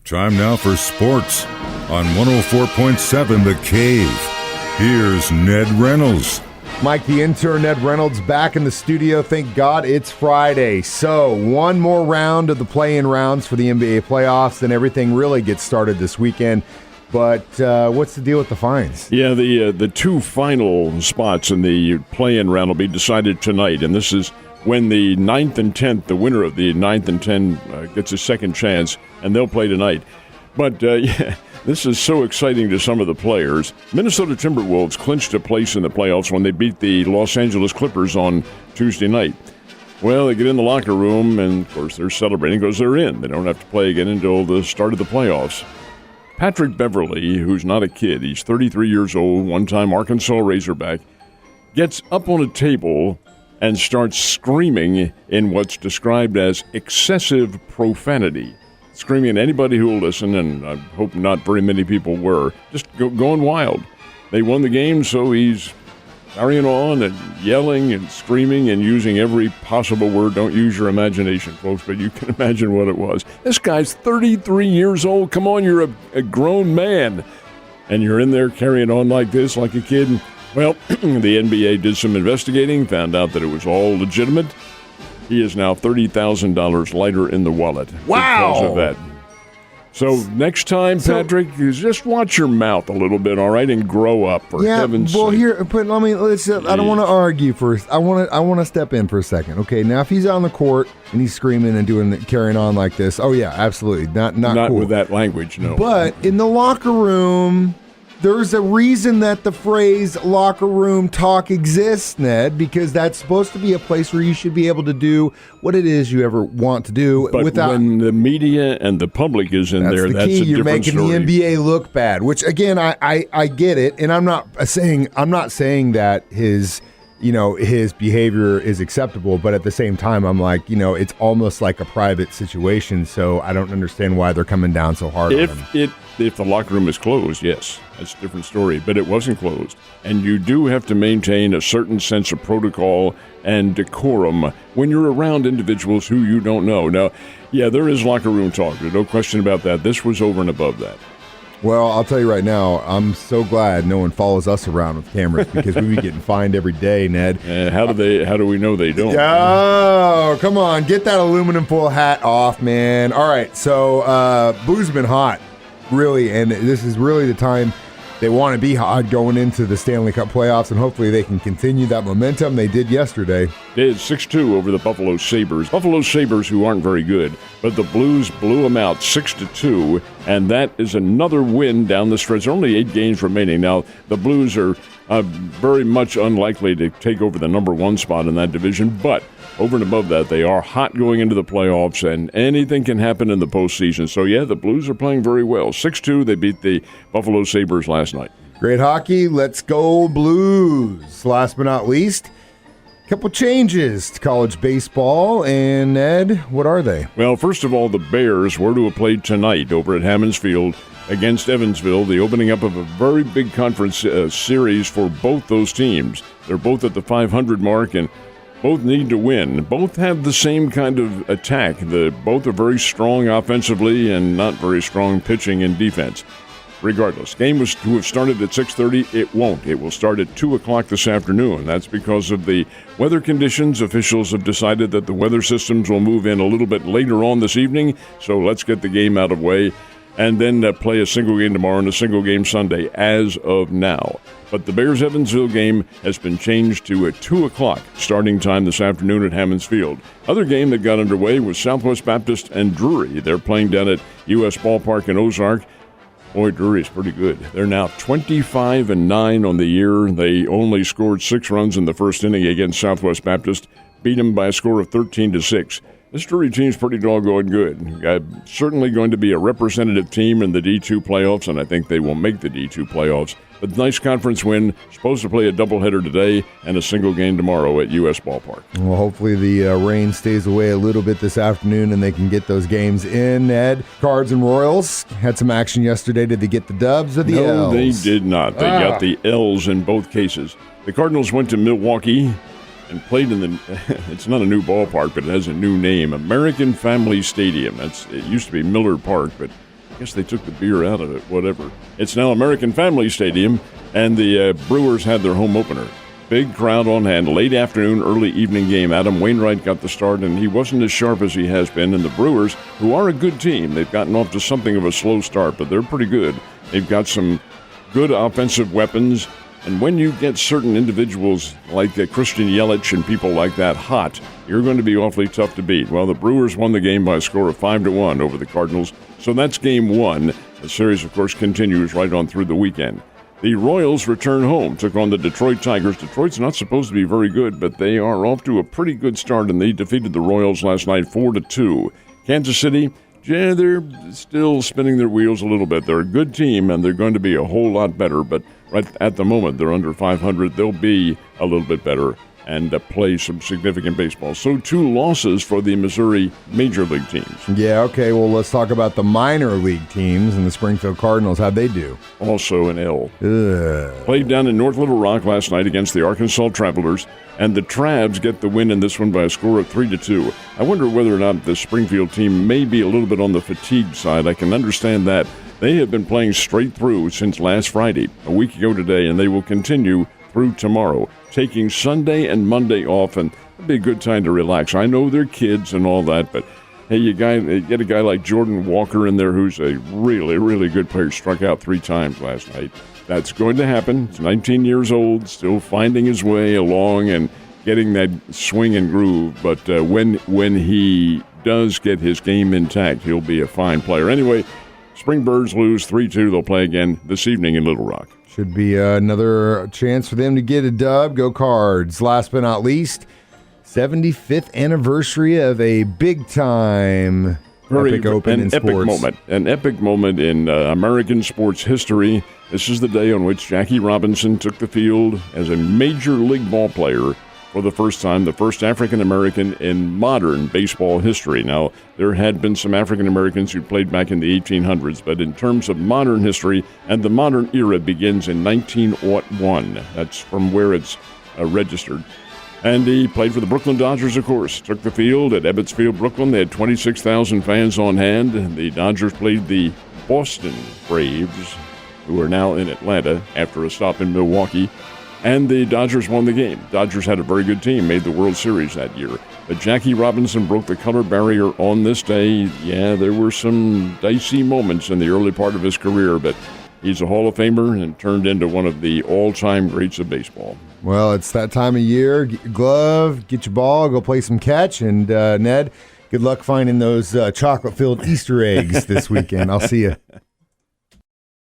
Time now for sports on 104.7 The Cave. Here's Ned Reynolds. Mike, the intern, Ned Reynolds, back in the studio. Thank God it's Friday. So, one more round of the play-in rounds for the NBA playoffs, and everything really gets started this weekend. But what's the deal with the fines? Yeah, the two final spots in the play-in round will be decided tonight, and this is when the 9th and 10th, the winner of the 9th and 10th gets a second chance, and they'll play tonight. But, this is so exciting to some of the players. Minnesota Timberwolves clinched a place in the playoffs when they beat the Los Angeles Clippers on Tuesday night. Well, they get in the locker room, and, of course, they're celebrating because they're in. They don't have to play again until the start of the playoffs. Patrick Beverley, who's not a kid, he's 33 years old, one-time Arkansas Razorback, gets up on a table and starts screaming in what's described as excessive profanity. Screaming at anybody who will listen, and I hope not very many people were, just going wild. They won the game, so he's carrying on and yelling and screaming and using every possible word. Don't use your imagination, folks, but you can imagine what it was. This guy's 33 years old. Come on, you're a grown man. And you're in there carrying on like this, like a kid. Well, the NBA did some investigating, found out that it was all legitimate. He is now $30,000 lighter in the wallet because of that. So next time, Patrick, you just watch your mouth a little bit, all right, and grow up, for heaven's sake. Here, but let me. I don't want to argue first. I want to step in for a second. Okay, now if he's on the court and he's screaming and carrying on like this, oh yeah, absolutely, not cool. With that language, no. But in the locker room, there's a reason that the phrase locker room talk exists, Ned, because that's supposed to be a place where you should be able to do what it is you ever want to do. But when the media and the public is in there, that's key. A You're different making story. the NBA look bad, which again, I get it, and I'm not saying that his behavior is acceptable, but at the same time, I'm like, it's almost like a private situation, so I don't understand why they're coming down so hard on him. If the locker room is closed, yes, that's a different story. But it wasn't closed. And you do have to maintain a certain sense of protocol and decorum when you're around individuals who you don't know. Now, yeah, there is locker room talk. There's no question about that. This was over and above that. Well, I'll tell you right now, I'm so glad no one follows us around with cameras because we'd be getting fined every day, Ned. How do we know they don't? Oh, come on. Get that aluminum foil hat off, man. All right, so Blues have been hot. Really, and this is really the time they want to be hot going into the Stanley Cup playoffs, and hopefully they can continue that momentum they did yesterday. They did 6-2 over the Buffalo Sabres. Buffalo Sabres, who aren't very good, but the Blues blew them out 6-2, and that is another win down the stretch. There are only 8 games remaining. Now, the Blues are very much unlikely to take over the number 1 spot in that division, but over and above that, they are hot going into the playoffs, and anything can happen in the postseason. So, yeah, the Blues are playing very well. 6-2, they beat the Buffalo Sabres last night. Great hockey. Let's go Blues. Last but not least, a couple changes to college baseball. And, Ned, what are they? Well, first of all, the Bears were to have played tonight over at Hammons Field against Evansville, the opening up of a very big conference series for both those teams. They're both at the 500 mark, and both need to win. Both have the same kind of attack. Both are very strong offensively and not very strong pitching and defense. Regardless, game was to have started at 6:30. It won't. It will start at 2 o'clock this afternoon. That's because of the weather conditions. Officials have decided that the weather systems will move in a little bit later on this evening, so let's get the game out of the way and then play a single game tomorrow and a single game Sunday as of now. But the Bears-Evansville game has been changed to a 2 o'clock starting time this afternoon at Hammons Field. Other game that got underway was Southwest Baptist and Drury. They're playing down at U.S. Ballpark in Ozark. Boy, Drury's pretty good. They're now 25-9 on the year. They only scored 6 runs in the first inning against Southwest Baptist, beat them by a score of 13-6. This Drury team's pretty doggone good. Certainly going to be a representative team in the D2 playoffs, and I think they will make the D2 playoffs. But nice conference win. Supposed to play a doubleheader today and a single game tomorrow at U.S. Ballpark. Well, hopefully the rain stays away a little bit this afternoon and they can get those games in. Ned, Cards and Royals had some action yesterday. Did they get the dubs or the L's? No, they did not. They got the L's in both cases. The Cardinals went to Milwaukee and played in the, it's not a new ballpark, but it has a new name, American Family Stadium. It used to be Miller Park, but I guess they took the beer out of it, whatever. It's now American Family Stadium, and the Brewers had their home opener. Big crowd on hand, late afternoon, early evening game. Adam Wainwright got the start, and he wasn't as sharp as he has been. And the Brewers, who are a good team, they've gotten off to something of a slow start, but they're pretty good. They've got some good offensive weapons. And when you get certain individuals like Christian Yelich and people like that hot, you're going to be awfully tough to beat. Well, the Brewers won the game by a score of 5-1 over the Cardinals. So that's game one. The series, of course, continues right on through the weekend. The Royals return home, took on the Detroit Tigers. Detroit's not supposed to be very good, but they are off to a pretty good start, and they defeated the Royals last night 4-2. Kansas City, yeah, they're still spinning their wheels a little bit. They're a good team, and they're going to be a whole lot better, but right at the moment, they're under 500. They'll be a little bit better and play some significant baseball. So 2 losses for the Missouri Major League teams. Yeah, okay, well, let's talk about the minor league teams and the Springfield Cardinals. How'd they do? Also an L. Ugh. Played down in North Little Rock last night against the Arkansas Travelers, and the Travs get the win in this one by a score of 3-2. I wonder whether or not the Springfield team may be a little bit on the fatigue side. I can understand that. They have been playing straight through since last Friday, a week ago today, and they will continue through tomorrow, taking Sunday and Monday off, and it'll be a good time to relax. I know they're kids and all that, but hey, you get a guy like Jordan Walker in there who's a really, really good player, struck out 3 times last night. That's going to happen. He's 19 years old, still finding his way along and getting that swing and groove, but when he does get his game intact, he'll be a fine player. Anyway, Springbirds lose 3-2. They'll play again this evening in Little Rock. Should be another chance for them to get a dub. Go Cards. Last but not least, 75th anniversary of a big-time epic open in sports. An epic moment in American sports history. This is the day on which Jackie Robinson took the field as a major league ball player for the first time, the first African-American in modern baseball history. Now, there had been some African-Americans who played back in the 1800s, but in terms of modern history, and the modern era begins in 1901. That's from where it's registered. And he played for the Brooklyn Dodgers, of course. Took the field at Ebbets Field, Brooklyn. They had 26,000 fans on hand. The Dodgers played the Boston Braves, who are now in Atlanta after a stop in Milwaukee. And the Dodgers won the game. Dodgers had a very good team, made the World Series that year. But Jackie Robinson broke the color barrier on this day. Yeah, there were some dicey moments in the early part of his career, but he's a Hall of Famer and turned into one of the all-time greats of baseball. Well, it's that time of year. Get your glove, get your ball, go play some catch. And, Ned, good luck finding those chocolate-filled Easter eggs this weekend. I'll see you.